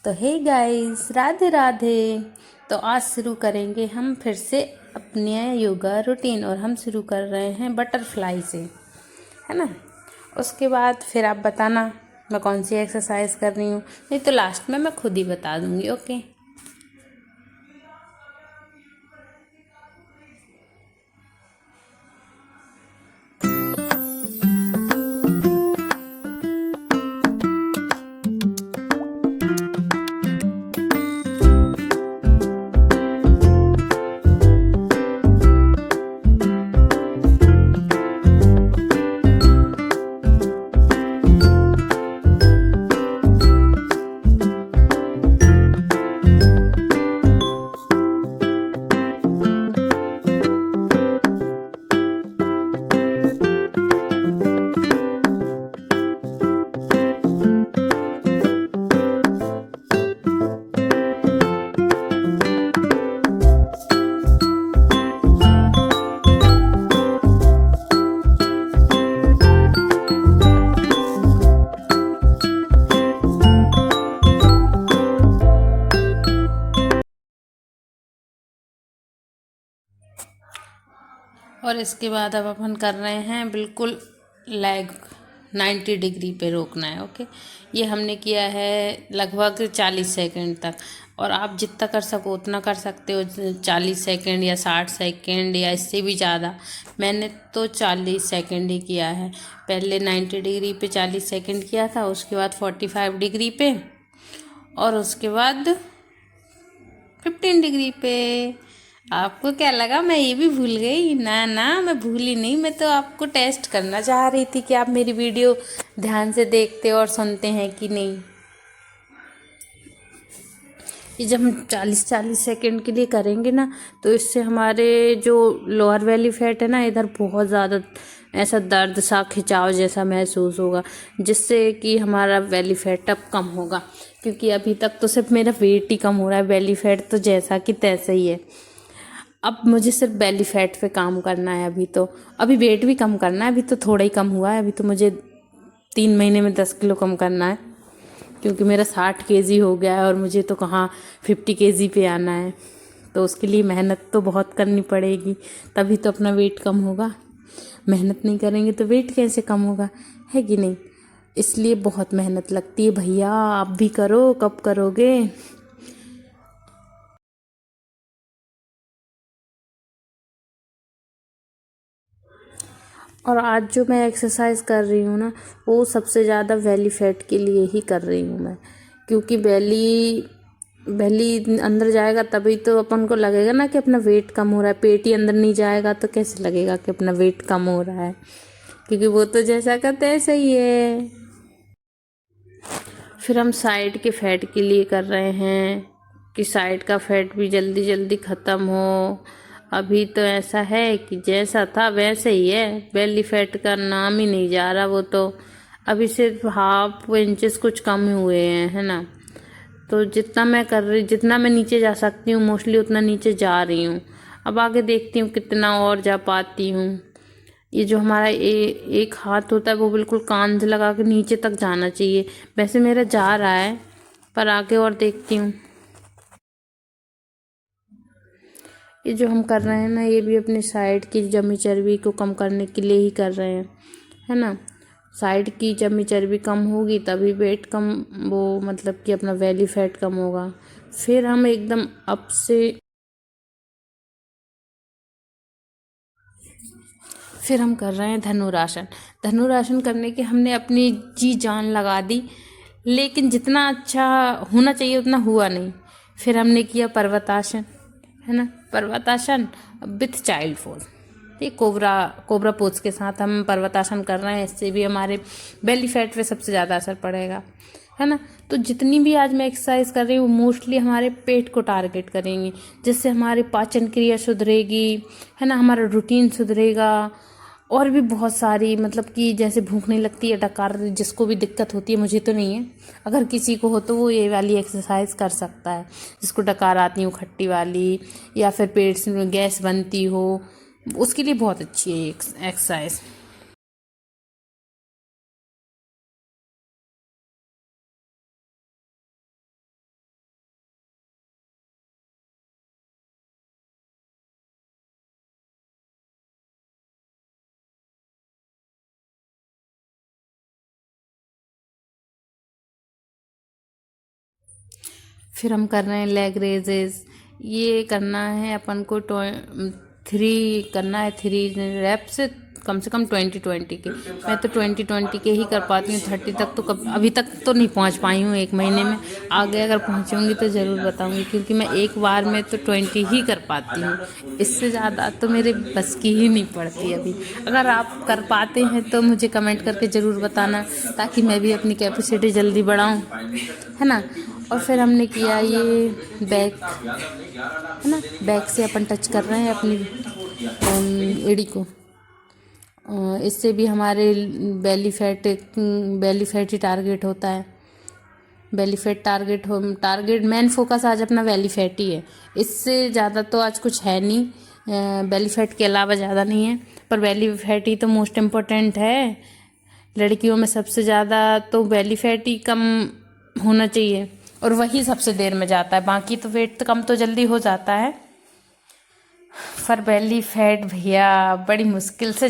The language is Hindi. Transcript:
तो हे गाइस, राधे राधे। तो आज शुरू करेंगे हम फिर से अपने योगा रूटीन, और हम शुरू कर रहे हैं बटरफ्लाई से, है ना। उसके बाद फिर आप बताना मैं कौन सी एक्सरसाइज कर रही हूँ, नहीं तो लास्ट में मैं खुद ही बता दूँगी। ओके। और इसके बाद अब अपन कर रहे हैं बिल्कुल लेग 90 डिग्री पे रोकना है। ओके। ये हमने किया है लगभग 40 सेकंड तक, और आप जितना कर सको उतना कर सकते हो, 40 सेकंड या 60 सेकंड या इससे भी ज़्यादा। मैंने तो 40 सेकंड ही किया है। पहले 90 डिग्री पे 40 सेकंड किया था, उसके बाद 45 डिग्री पे, और उसके बाद 15 डिग्री पे। आपको क्या लगा मैं ये भी भूल गई? ना ना, मैं भूली नहीं। मैं तो आपको टेस्ट करना चाह रही थी कि आप मेरी वीडियो ध्यान से देखते और सुनते हैं कि नहीं। ये जब हम 40-40 सेकंड के लिए करेंगे ना, तो इससे हमारे जो लोअर वैली फैट है ना, इधर बहुत ज़्यादा ऐसा दर्द सा खिंचाव जैसा महसूस होगा, जिससे कि हमारा वैली फैट अब कम होगा। क्योंकि अभी तक तो सिर्फ मेरा वेट ही कम हो रहा है, वैली फैट तो जैसा कि तैसा ही है। अब मुझे सिर्फ बेली फैट पे काम करना है। अभी वेट भी कम करना है। अभी तो थोड़ा ही कम हुआ है। अभी तो मुझे 3 महीने में 10 किलो कम करना है, क्योंकि मेरा 60 केजी हो गया है और मुझे तो कहाँ 50 केजी पे आना है। तो उसके लिए मेहनत तो बहुत करनी पड़ेगी, तभी तो अपना वेट कम होगा। मेहनत नहीं करेंगे तो वेट कैसे कम होगा, है कि नहीं। इसलिए बहुत मेहनत लगती है भैया। आप भी करो, कब करोगे? और आज जो मैं एक्सरसाइज कर रही हूँ ना, वो सबसे ज़्यादा बेली फैट के लिए ही कर रही हूँ मैं। क्योंकि बेली बेली अंदर जाएगा तभी तो अपन को लगेगा ना कि अपना वेट कम हो रहा है। पेट ही अंदर नहीं जाएगा तो कैसे लगेगा कि अपना वेट कम हो रहा है, क्योंकि वो तो जैसा करते हैं ऐसा ही है। फिर हम साइड के फैट के लिए कर रहे हैं कि साइड का फैट भी जल्दी जल्दी ख़त्म हो। अभी तो ऐसा है कि जैसा था वैसे ही है, बेली फैट का नाम ही नहीं जा रहा। वो तो अभी सिर्फ हाफ इंचेस कुछ कम ही हुए हैं, है ना। तो जितना मैं नीचे जा सकती हूँ मोस्टली उतना नीचे जा रही हूँ। अब आगे देखती हूँ कितना और जा पाती हूँ। ये जो हमारा एक हाथ होता है वो बिल्कुल कान से लगा के नीचे तक जाना चाहिए। वैसे मेरा जा रहा है, पर आगे और देखती हूँ। ये जो हम कर रहे हैं ना, ये भी अपनी साइड की जमी चर्बी को कम करने के लिए ही कर रहे हैं, है ना। साइड की जमी चर्बी कम होगी तभी वेट कम, वो मतलब कि अपना वैली फैट कम होगा। फिर हम एकदम अप से फिर हम कर रहे हैं धनुरासन। धनुरासन करने के हमने अपनी जी जान लगा दी, लेकिन जितना अच्छा होना चाहिए उतना हुआ नहीं। फिर हमने किया पर्वतासन, है ना। पर्वतासन विथ चाइल्ड पोज, ये कोबरा कोबरा पोज के साथ हम पर्वतासन कर रहे हैं। इससे भी हमारे बेली फैट पे सबसे ज़्यादा असर पड़ेगा, है ना। तो जितनी भी आज मैं एक्सरसाइज कर रही हूँ मोस्टली हमारे पेट को टारगेट करेंगी, जिससे हमारी पाचन क्रिया सुधरेगी, है ना। हमारा रूटीन सुधरेगा। और भी बहुत सारी, मतलब कि जैसे भूख नहीं लगती है, डकार जिसको भी दिक्कत होती है, मुझे तो नहीं है, अगर किसी को हो तो वो ये वाली एक्सरसाइज कर सकता है। जिसको डकार आती हो खट्टी वाली, या फिर पेट में गैस बनती हो, उसके लिए बहुत अच्छी है ये एक्सरसाइज। फिर हम कर रहे हैं लेग रेजेस। ये करना है अपन को 3 करना है, 3 रेप्स कम से कम 20-20 के। मैं तो 20-20 के ही कर पाती हूँ, 30 तक तो अभी तक तो नहीं पहुँच पाई हूँ। 1 महीने में आगे अगर पहुँचूँगी तो ज़रूर बताऊँगी, क्योंकि मैं एक बार में तो 20 ही कर पाती हूँ। इससे ज़्यादा तो मेरे बस की ही नहीं पड़ती अभी। अगर आप कर पाते हैं तो मुझे कमेंट करके ज़रूर बताना, ताकि मैं भी अपनी कैपेसिटी जल्दी बढ़ाऊँ, है ना। और फिर हमने किया ये बैक, है ना। बैक से अपन टच कर रहे हैं अपनी एड़ी को। इससे भी हमारे बेली फैट ही टारगेट होता है। Belly fat target main focus आज अपना बेली फैट ही है। इससे ज़्यादा तो आज कुछ है नहीं, बेली फैट के अलावा ज़्यादा नहीं है, पर बेली फैट ही तो मोस्ट इम्पोर्टेंट है। लड़कियों में सबसे ज़्यादा तो बेली फैट ही कम होना चाहिए, और वही सबसे देर में जाता है। बाकी तो वेट तो कम तो जल्दी हो जाता है, पर बेली फैट भैया बड़ी मुश्किल से